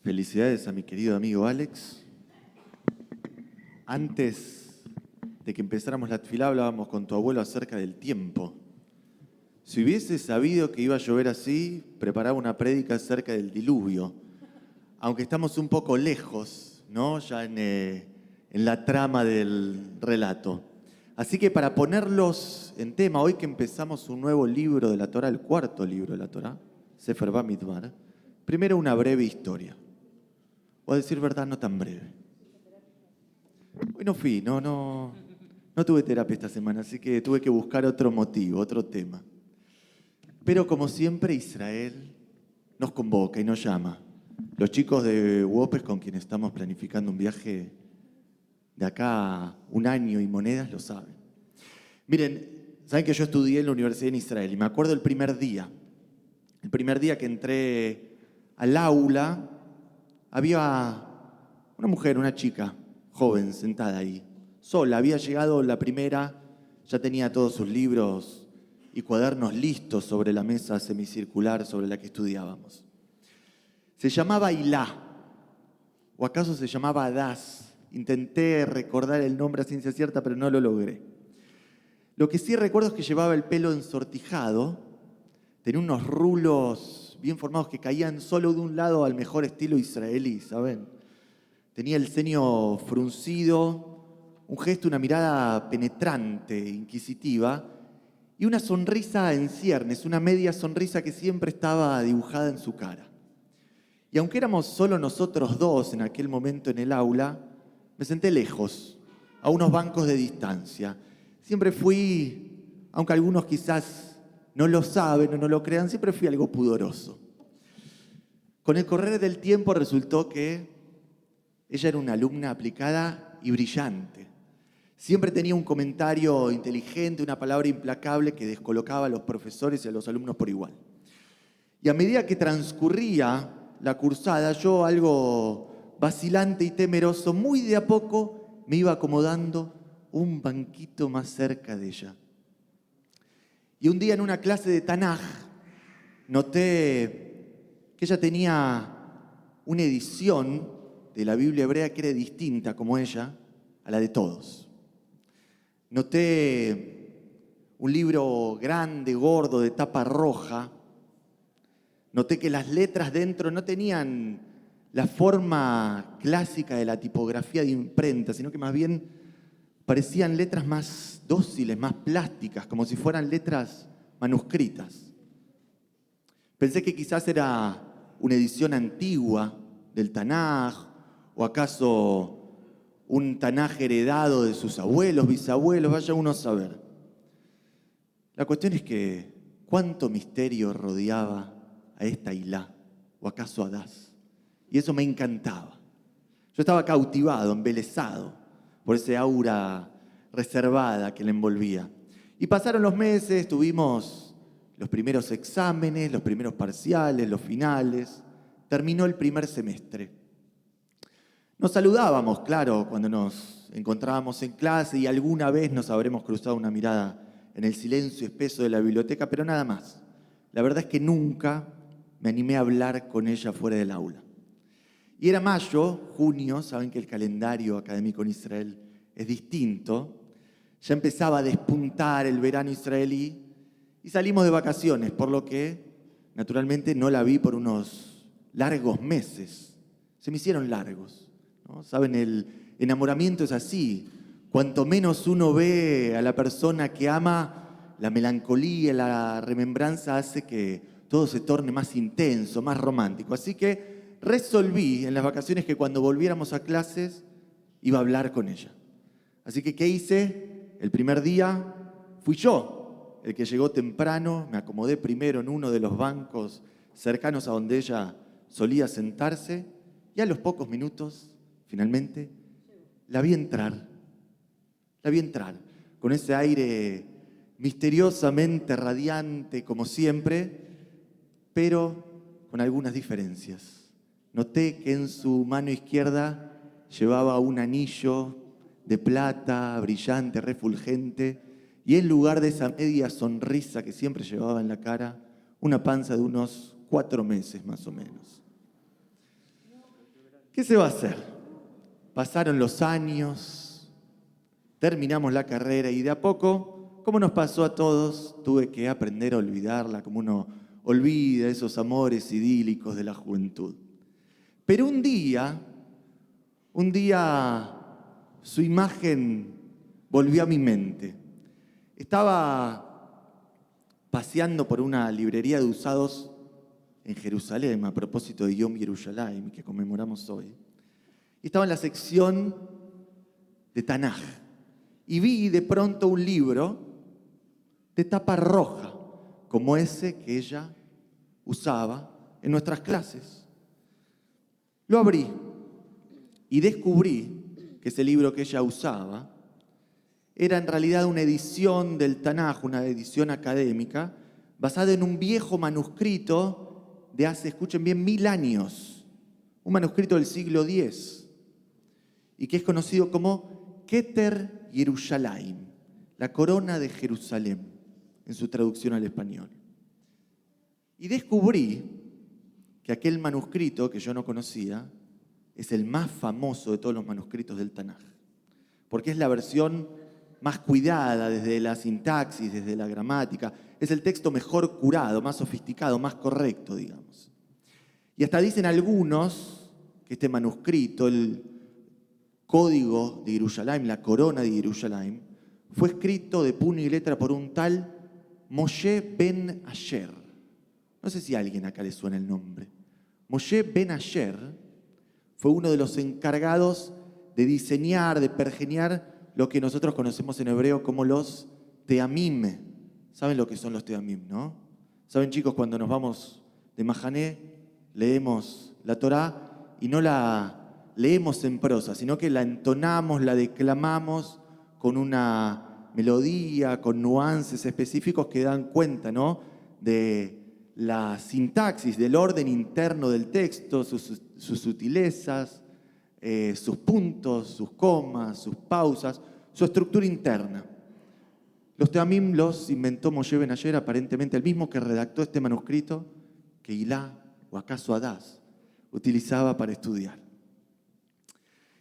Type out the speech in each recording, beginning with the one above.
Felicidades a mi querido amigo Alex. Antes de que empezáramos la tefilá hablábamos con tu abuelo acerca del tiempo. Si hubiese sabido que iba a llover así, preparaba una prédica acerca del diluvio. Aunque estamos un poco lejos, ¿no? Ya en la trama del relato. Así que para ponerlos en tema, hoy que empezamos un nuevo libro de la Torá, el cuarto libro de la Torá, Sefer Bamidbar, primero una breve historia. O a decir verdad, no tan breve. Hoy no tuve terapia esta semana, así que tuve que buscar otro motivo, otro tema. Pero como siempre, Israel nos convoca y nos llama. Los chicos de UOPES, con quienes estamos planificando un viaje de acá a un año y monedas, lo saben. Miren, saben que yo estudié en la universidad en Israel y me acuerdo el primer día que entré al aula, había una mujer, una chica joven sentada ahí, sola. Había llegado la primera, ya tenía todos sus libros y cuadernos listos sobre la mesa semicircular sobre la que estudiábamos. Se llamaba Ilá, o acaso se llamaba Adás. Intenté recordar el nombre a ciencia cierta, pero no lo logré. Lo que sí recuerdo es que llevaba el pelo ensortijado, tenía unos rulos bien formados que caían solo de un lado al mejor estilo israelí, ¿saben? Tenía el ceño fruncido, un gesto, una mirada penetrante, inquisitiva, y una sonrisa en ciernes, una media sonrisa que siempre estaba dibujada en su cara. Y aunque éramos solo nosotros dos en aquel momento en el aula, me senté lejos, a unos bancos de distancia. Siempre fui, aunque algunos quizás no lo saben o no lo crean, siempre fui algo pudoroso. Con el correr del tiempo resultó que ella era una alumna aplicada y brillante. Siempre tenía un comentario inteligente, una palabra implacable que descolocaba a los profesores y a los alumnos por igual. Y a medida que transcurría la cursada, yo, algo vacilante y temeroso, muy de a poco me iba acomodando un banquito más cerca de ella. Y un día en una clase de Tanaj noté que ella tenía una edición de la Biblia hebrea que era distinta, como ella, a la de todos. Noté un libro grande, gordo, de tapa roja. Noté que las letras dentro no tenían la forma clásica de la tipografía de imprenta, sino que más bien parecían letras más dóciles, más plásticas, como si fueran letras manuscritas. Pensé que quizás era una edición antigua del Tanaj, o acaso un Tanaj heredado de sus abuelos, bisabuelos, vaya uno a saber. La cuestión es que cuánto misterio rodeaba a esta Ilá, o acaso a Adás. Y eso me encantaba. Yo estaba cautivado, embelesado por ese aura reservada que le envolvía. Y pasaron los meses, tuvimos los primeros exámenes, los primeros parciales, los finales. Terminó el primer semestre. Nos saludábamos, claro, cuando nos encontrábamos en clase y alguna vez nos habremos cruzado una mirada en el silencio espeso de la biblioteca, pero nada más. La verdad es que nunca me animé a hablar con ella fuera del aula. Y era mayo, junio, saben que el calendario académico en Israel es distinto. Ya empezaba a despuntar el verano israelí y salimos de vacaciones, por lo que naturalmente no la vi por unos largos meses. Se me hicieron largos, ¿no? Saben, el enamoramiento es así. Cuanto menos uno ve a la persona que ama, la melancolía, la remembranza hace que todo se torne más intenso, más romántico. Así que resolví en las vacaciones que cuando volviéramos a clases iba a hablar con ella. Así que, ¿qué hice? El primer día fui yo el que llegó temprano, me acomodé primero en uno de los bancos cercanos a donde ella solía sentarse y a los pocos minutos, finalmente, la vi entrar con ese aire misteriosamente radiante como siempre, pero con algunas diferencias. Noté que en su mano izquierda llevaba un anillo de plata, brillante, refulgente, y en lugar de esa media sonrisa que siempre llevaba en la cara, una panza de unos 4 meses más o menos. ¿Qué se va a hacer? Pasaron los años, terminamos la carrera y de a poco, como nos pasó a todos, tuve que aprender a olvidarla, como uno olvida esos amores idílicos de la juventud. Pero un día, su imagen volvió a mi mente. Estaba paseando por una librería de usados en Jerusalén, a propósito de Yom Yerushalayim, que conmemoramos hoy. Y estaba en la sección de Tanaj. Y vi de pronto un libro de tapa roja, como ese que ella usaba en nuestras clases. Lo abrí y descubrí que ese libro que ella usaba era en realidad una edición del Tanaj, una edición académica, basada en un viejo manuscrito de hace, escuchen bien, 1000 años. Un manuscrito del siglo X y que es conocido como Keter Yerushalayim, la corona de Jerusalén, en su traducción al español. Y descubrí que aquel manuscrito que yo no conocía es el más famoso de todos los manuscritos del Tanaj, porque es la versión más cuidada desde la sintaxis, desde la gramática, es el texto mejor curado, más sofisticado, más correcto, digamos. Y hasta dicen algunos que este manuscrito, el código de Yerushalayim, la corona de Yerushalayim, fue escrito de puño y letra por un tal Moshe ben Asher. No sé si a alguien acá le suena el nombre. Moshe ben Asher fue uno de los encargados de diseñar, de pergeniar lo que nosotros conocemos en hebreo como los teamim. ¿Saben lo que son los teamim, no? ¿Saben, chicos, cuando nos vamos de Mahané, leemos la Torá y no la leemos en prosa, sino que la entonamos, la declamamos con una melodía, con nuances específicos que dan cuenta, ¿no?, de la sintaxis, del orden interno del texto, sus sutilezas, sus puntos, sus comas, sus pausas, su estructura interna. Los teamim los inventó Moshe ben Asher, aparentemente el mismo que redactó este manuscrito que Hilá, o acaso Adás, utilizaba para estudiar.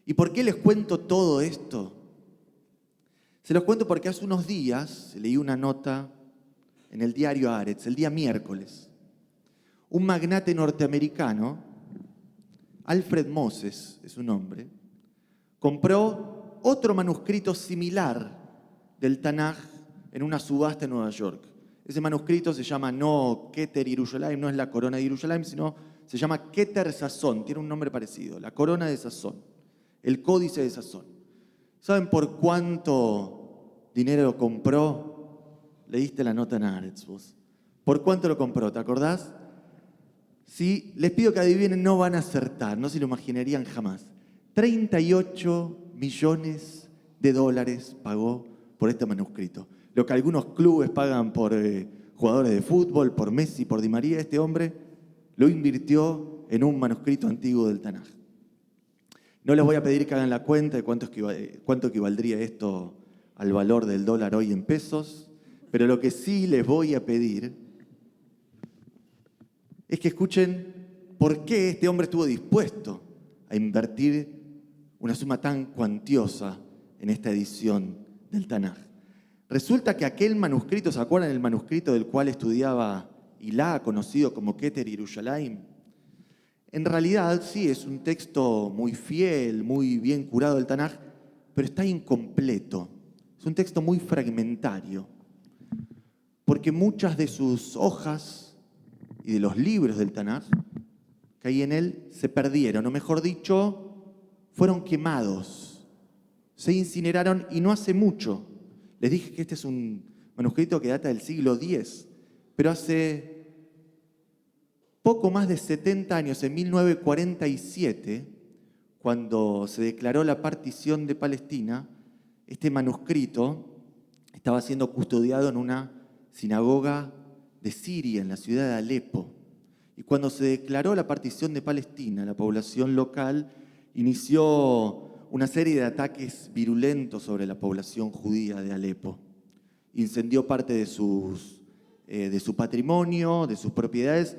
¿Y por qué les cuento todo esto? Se los cuento porque hace unos días leí una nota en el diario Haaretz, el día miércoles. Un magnate norteamericano, Alfred Moses es su nombre, compró otro manuscrito similar del Tanaj en una subasta en Nueva York. Ese manuscrito se llama no Keter Yerushalayim, no es la corona de Yerushalayim, sino se llama Keter Sazón, tiene un nombre parecido, la corona de Sazón, el códice de Sazón. ¿Saben por cuánto dinero lo compró? Leíste la nota en Haaretz vos. ¿Por cuánto lo compró? ¿Te acordás? Si les pido que adivinen, no van a acertar, no se lo imaginarían jamás. 38 millones de dólares pagó por este manuscrito. Lo que algunos clubes pagan por jugadores de fútbol, por Messi, por Di María, este hombre lo invirtió en un manuscrito antiguo del Tanaj. No les voy a pedir que hagan la cuenta de cuánto equivaldría esto al valor del dólar hoy en pesos, pero lo que sí les voy a pedir es que escuchen por qué este hombre estuvo dispuesto a invertir una suma tan cuantiosa en esta edición del Tanaj. Resulta que aquel manuscrito, ¿se acuerdan el manuscrito del cual estudiaba Hilá, conocido como Keter Yerushalayim? En realidad sí es un texto muy fiel, muy bien curado del Tanaj, pero está incompleto. Es un texto muy fragmentario, porque muchas de sus hojas y de los libros del Tanaj que hay en él se perdieron, o mejor dicho, fueron quemados, se incineraron y no hace mucho. Les dije que este es un manuscrito que data del siglo X, pero hace poco más de 70 años, en 1947, cuando se declaró la partición de Palestina, este manuscrito estaba siendo custodiado en una sinagoga de Siria, en la ciudad de Alepo. Y cuando se declaró la partición de Palestina, la población local inició una serie de ataques virulentos sobre la población judía de Alepo. Incendió parte de su patrimonio, de sus propiedades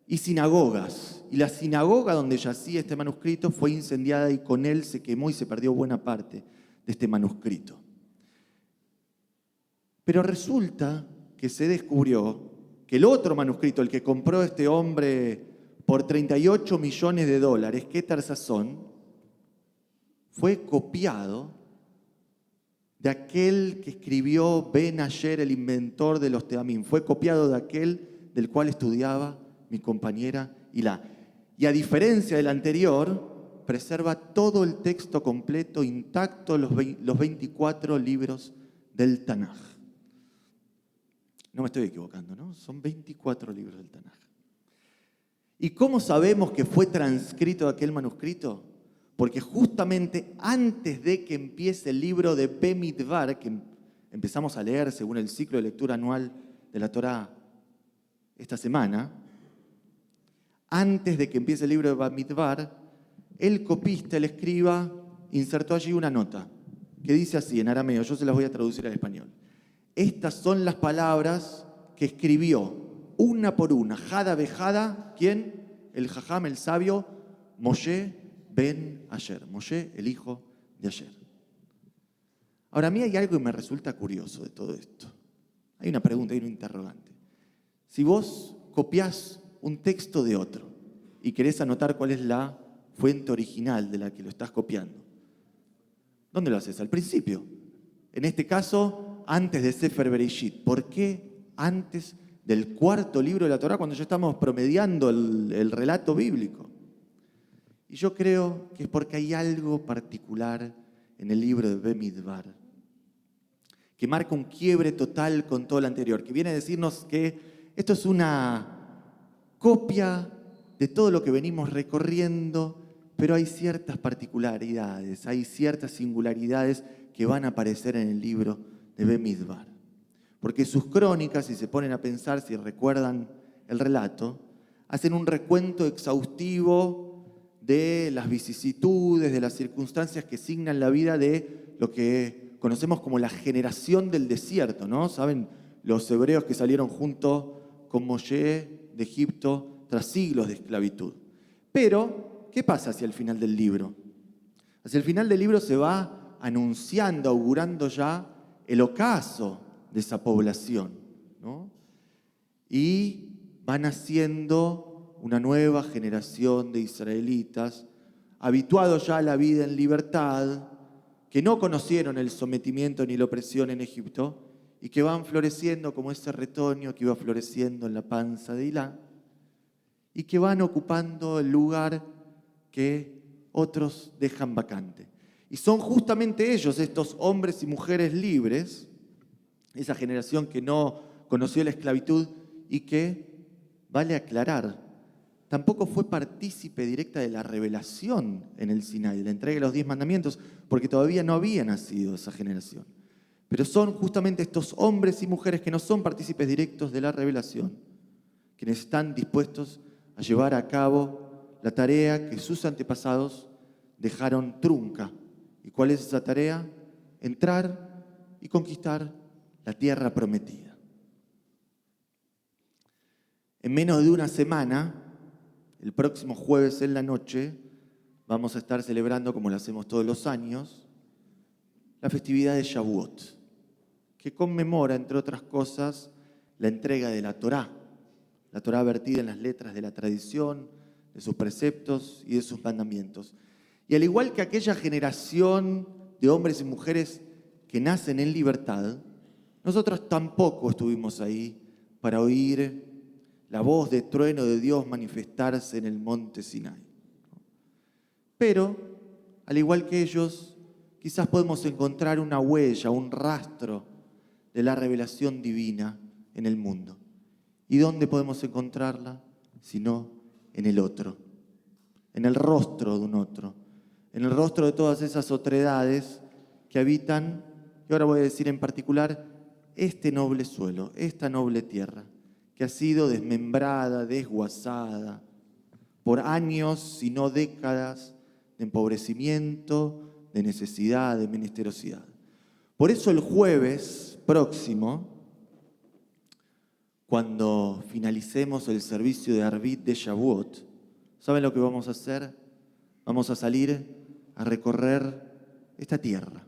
y sinagogas. y la sinagoga donde yacía este manuscrito fue incendiada y con él se quemó y se perdió buena parte de este manuscrito. Pero resulta que se descubrió que el otro manuscrito, el que compró este hombre por $38 millones, Keter Sazón, fue copiado de aquel que escribió Ben Ayer, el inventor de los Teamim. Fue copiado de aquel del cual estudiaba mi compañera Hilá. Y a diferencia del anterior, preserva todo el texto completo, intacto, los 24 libros del Tanaj. No me estoy equivocando, ¿no? Son 24 libros del Tanaj. ¿Y cómo sabemos que fue transcrito aquel manuscrito? Porque justamente antes de que empiece el libro de Bemidbar, que empezamos a leer según el ciclo de lectura anual de la Torá esta semana, antes de que empiece el libro de Bemidbar, el copista, el escriba, insertó allí una nota que dice así en arameo, yo se las voy a traducir al español. Estas son las palabras que escribió una por una, Jada Bejada, ¿quién? El Jajam, el sabio, Moshe Ben Ayer, Moshe, el hijo de Ayer. Ahora, a mí hay algo que me resulta curioso de todo esto. Hay una pregunta, hay un interrogante. Si vos copiás un texto de otro y querés anotar cuál es la fuente original de la que lo estás copiando, ¿dónde lo haces? Al principio. En este caso, antes de Sefer Bereshit. ¿Por qué antes del cuarto libro de la Torá, cuando ya estamos promediando el relato bíblico? Y yo creo que es porque hay algo particular en el libro de Bemidbar que marca un quiebre total con todo lo anterior, que viene a decirnos que esto es una copia de todo lo que venimos recorriendo, pero hay ciertas particularidades, hay ciertas singularidades que van a aparecer en el libro de Bemidbar. Porque sus crónicas, si se ponen a pensar, si recuerdan el relato, hacen un recuento exhaustivo de las vicisitudes, de las circunstancias que signan la vida de lo que conocemos como la generación del desierto, ¿no? ¿Saben? Los hebreos que salieron junto con Moshe de Egipto tras siglos de esclavitud. Pero, ¿qué pasa hacia el final del libro? Hacia el final del libro se va anunciando, augurando ya el ocaso de esa población, ¿no? Y va naciendo una nueva generación de israelitas, habituados ya a la vida en libertad, que no conocieron el sometimiento ni la opresión en Egipto, y que van floreciendo como ese retoño que iba floreciendo en la panza de Hilá, y que van ocupando el lugar que otros dejan vacante. Y son justamente ellos, estos hombres y mujeres libres, esa generación que no conoció la esclavitud y que, vale aclarar, tampoco fue partícipe directa de la revelación en el Sinai, de la entrega de los 10 mandamientos, porque todavía no había nacido esa generación. Pero son justamente estos hombres y mujeres que no son partícipes directos de la revelación, quienes están dispuestos a llevar a cabo la tarea que sus antepasados dejaron trunca. ¿Y cuál es esa tarea? Entrar y conquistar la tierra prometida. En menos de una semana, el próximo jueves en la noche, vamos a estar celebrando, como lo hacemos todos los años, la festividad de Shavuot, que conmemora, entre otras cosas, la entrega de la Torá vertida en las letras de la tradición, de sus preceptos y de sus mandamientos. Y al igual que aquella generación de hombres y mujeres que nacen en libertad, nosotros tampoco estuvimos ahí para oír la voz de trueno de Dios manifestarse en el monte Sinai. Pero, al igual que ellos, quizás podemos encontrar una huella, un rastro de la revelación divina en el mundo. ¿Y dónde podemos encontrarla? Sino en el otro, en el rostro de un otro, en el rostro de todas esas otredades que habitan, y ahora voy a decir en particular, este noble suelo, esta noble tierra, que ha sido desmembrada, desguazada, por años, si no décadas, de empobrecimiento, de necesidad, de menesterosidad. Por eso el jueves próximo, cuando finalicemos el servicio de Arbit de Shavuot, ¿Saben lo que vamos a hacer? Vamos a salir a recorrer esta tierra,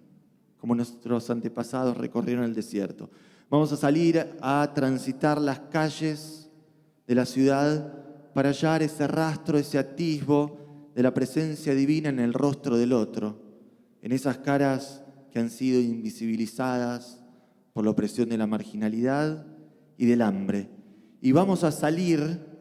como nuestros antepasados recorrieron el desierto. Vamos a salir a transitar las calles de la ciudad para hallar ese rastro, ese atisbo de la presencia divina en el rostro del otro, en esas caras que han sido invisibilizadas por la opresión de la marginalidad y del hambre. Y vamos a salir,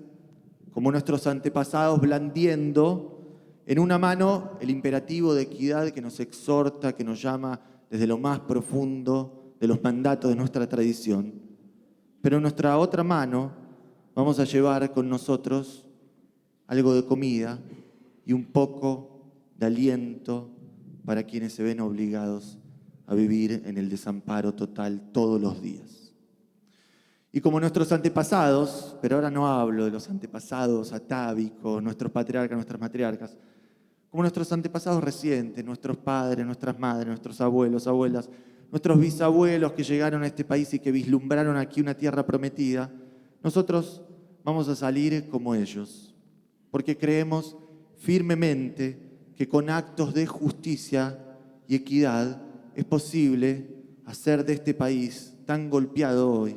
como nuestros antepasados, blandiendo en una mano el imperativo de equidad que nos exhorta, que nos llama desde lo más profundo de los mandatos de nuestra tradición. Pero en nuestra otra mano vamos a llevar con nosotros algo de comida y un poco de aliento para quienes se ven obligados a vivir en el desamparo total todos los días. Y como nuestros antepasados, pero ahora no hablo de los antepasados atávicos, nuestros patriarcas, nuestras matriarcas, como nuestros antepasados recientes, nuestros padres, nuestras madres, nuestros abuelos, abuelas, nuestros bisabuelos que llegaron a este país y que vislumbraron aquí una tierra prometida, nosotros vamos a salir como ellos, porque creemos firmemente que con actos de justicia y equidad es posible hacer de este país tan golpeado hoy,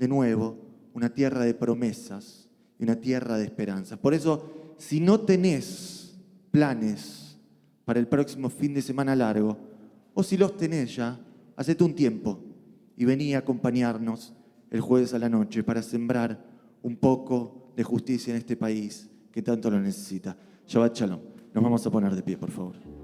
de nuevo, una tierra de promesas y una tierra de esperanzas. Por eso, si no tenés planes para el próximo fin de semana largo, o si los tenés ya, hacete un tiempo y vení a acompañarnos el jueves a la noche para sembrar un poco de justicia en este país que tanto lo necesita. Shabbat Shalom. Nos vamos a poner de pie, por favor.